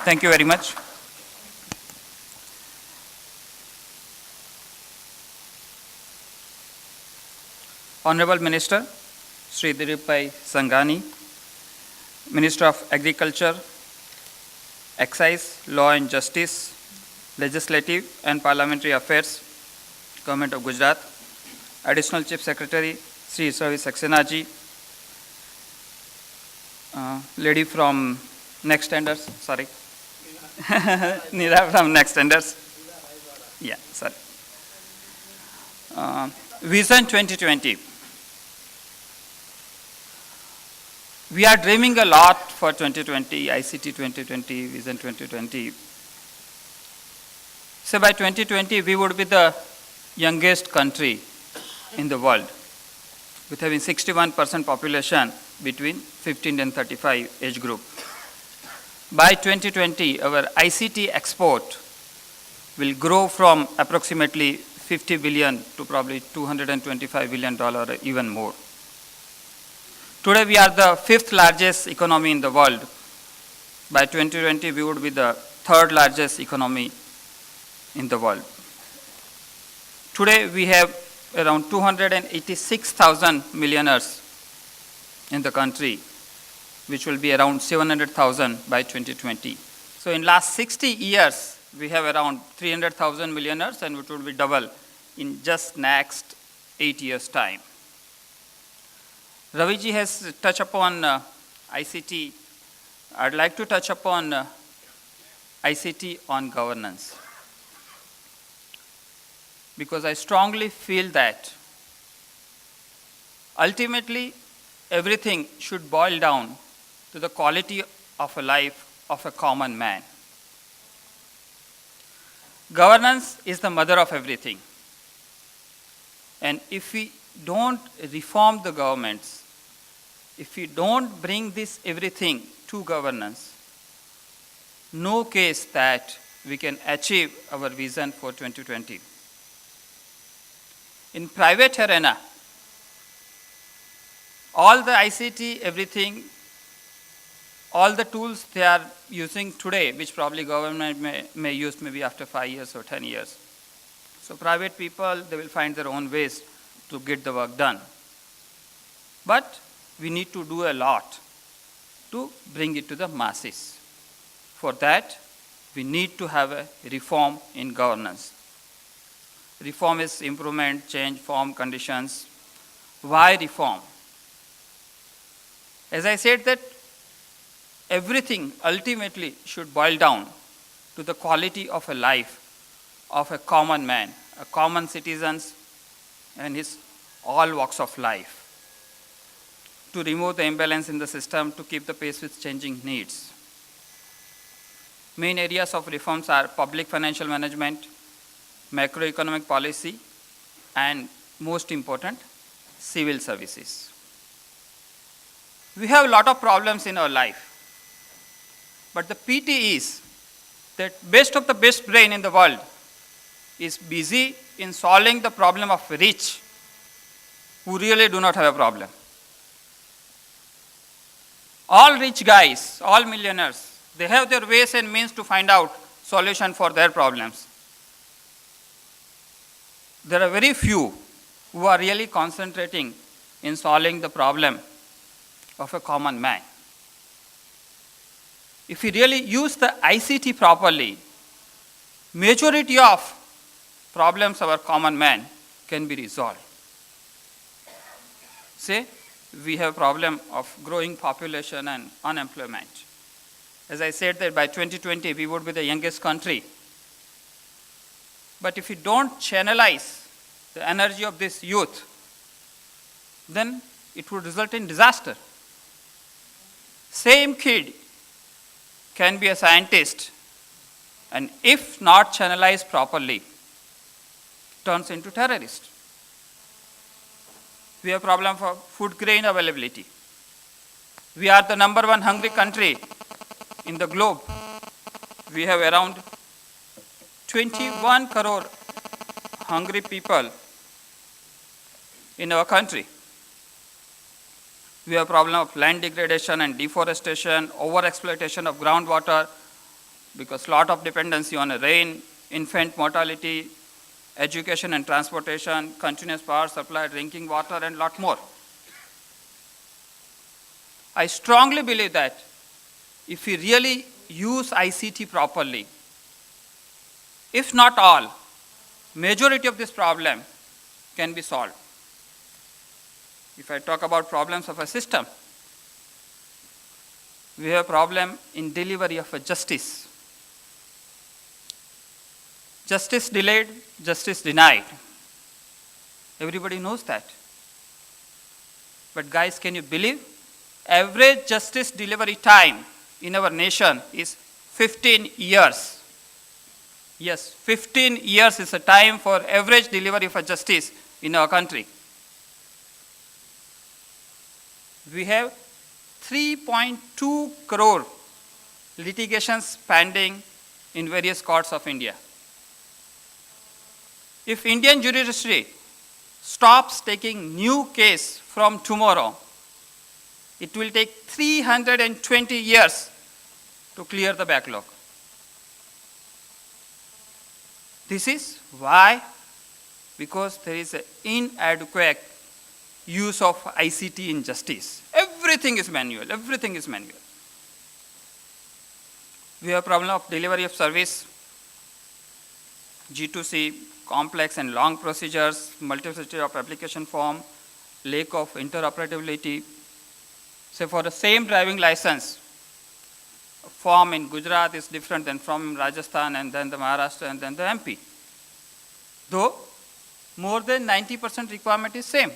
Thank you very much. Honorable Minister, Sri Dilipbhai Sanghani, Minister of Agriculture, Excise, Law and Justice, Legislative and Parliamentary Affairs, Government of Gujarat, Additional Chief Secretary, Sri Savi Saxena ji, lady from Next Tenders, sorry. Neera from Next Tenders. Yeah, sorry. Vision 2020. We are dreaming a lot for 2020, ICT 2020, Vision 2020. So by 2020, we would be the youngest country in the world, with having 61% population between 15 and 35 age group. By 2020, our ICT export will grow from approximately 50 billion to probably $225 billion, even more. Today, we are the 5th largest economy in the world. By 2020, we would be the 3rd largest economy in the world. Today, we have around 286,000 millionaires in the country, which will be around 700,000 by 2020. So in last 60 years, we have around 300,000 millionaires, and it will be double in just next 8 years' time. Ravi ji has touched upon ICT. I'd like to touch upon ICT on governance, because I strongly feel that ultimately everything should boil down to the quality of a life of a common man. Governance is the mother of everything. And if we don't reform the governments, if we don't bring this everything to governance, no case that we can achieve our vision for 2020. In private arena, all the ICT, everything, all the tools they are using today, which probably government may use maybe after 5 years or 10 years. So private people, they will find their own ways to get the work done. But we need to do a lot to bring it to the masses. For that, we need to have a reform in governance. Reform is improvement, change, form, conditions. Why reform? As I said that everything ultimately should boil down to the quality of a life of a common man, a common citizens, and his all walks of life, to remove the imbalance in the system, to keep the pace with changing needs. Main areas of reforms are public financial management, macroeconomic policy, and most important, civil services. We have a lot of problems in our life, but the pity is that best of the best brain in the world is busy in solving the problem of rich who really do not have a problem. All rich guys, all millionaires, they have their ways and means to find out solution for their problems. There are very few who are really concentrating in solving the problem of a common man. If we really use the ICT properly, majority of problems of our common man can be resolved. Say, we have a problem of growing population and unemployment. As I said that by 2020, we would be the youngest country. But if we don't channelize the energy of this youth, then it would result in disaster. Same kid can be a scientist, and if not channelized properly, turns into terrorist. We have problem for food grain availability. We are the #1 hungry country in the globe. We have around 21 crore hungry people in our country. We have problem of land degradation and deforestation, overexploitation of groundwater, because lot of dependency on rain, infant mortality, education and transportation, continuous power supply, drinking water, and lot more. I strongly believe that if we really use ICT properly, if not all, majority of this problem can be solved. If I talk about problems of a system, we have a problem in delivery of a justice. Justice delayed, justice denied. Everybody knows that. But guys, can you believe? Average justice delivery time in our nation is 15 years. Yes, 15 years is the time for average delivery of a justice in our country. We have 3.2 crore litigations pending in various courts of India. If Indian judiciary stops taking new case from tomorrow, it will take 320 years to clear the backlog. This is why, because there is an inadequate use of ICT in justice. Everything is manual, everything is manual. We have a problem of delivery of service, G2C, complex and long procedures, multiplicity of application form, lack of interoperability. So for the same driving license, a form in Gujarat is different than from Rajasthan and then the Maharashtra and then the MP. Though more than 90% requirement is same.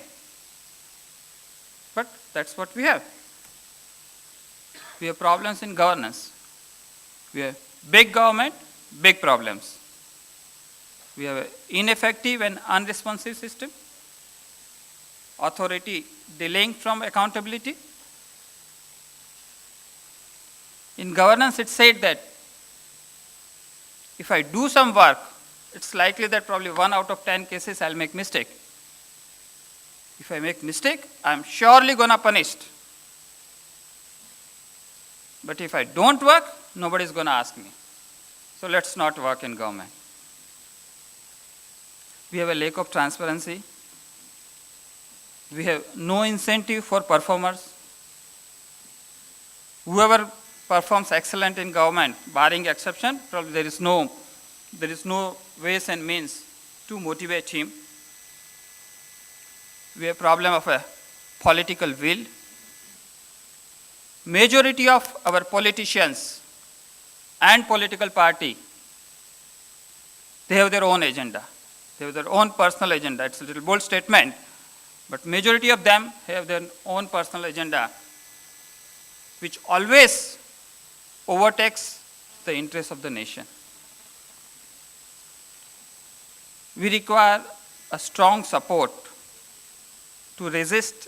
But that's what we have. We have problems in governance. We have big government, big problems. We have an ineffective and unresponsive system, authority delaying from accountability. In governance, it's said that if I do some work, it's likely that probably 1 out of 10 cases I'll make mistake. If I make mistake, I'm surely gonna punished. But if I don't work, nobody's gonna ask me. So let's not work in government. We have a lack of transparency. We have no incentive for performers. Whoever performs excellent in government, barring exception, probably there is no ways and means to motivate him. We have a problem of a political will. Majority of our politicians and political party, they have their own agenda. They have their own personal agenda. It's a little bold statement, but majority of them have their own personal agenda, which always overtakes the interests of the nation. We require a strong support to resist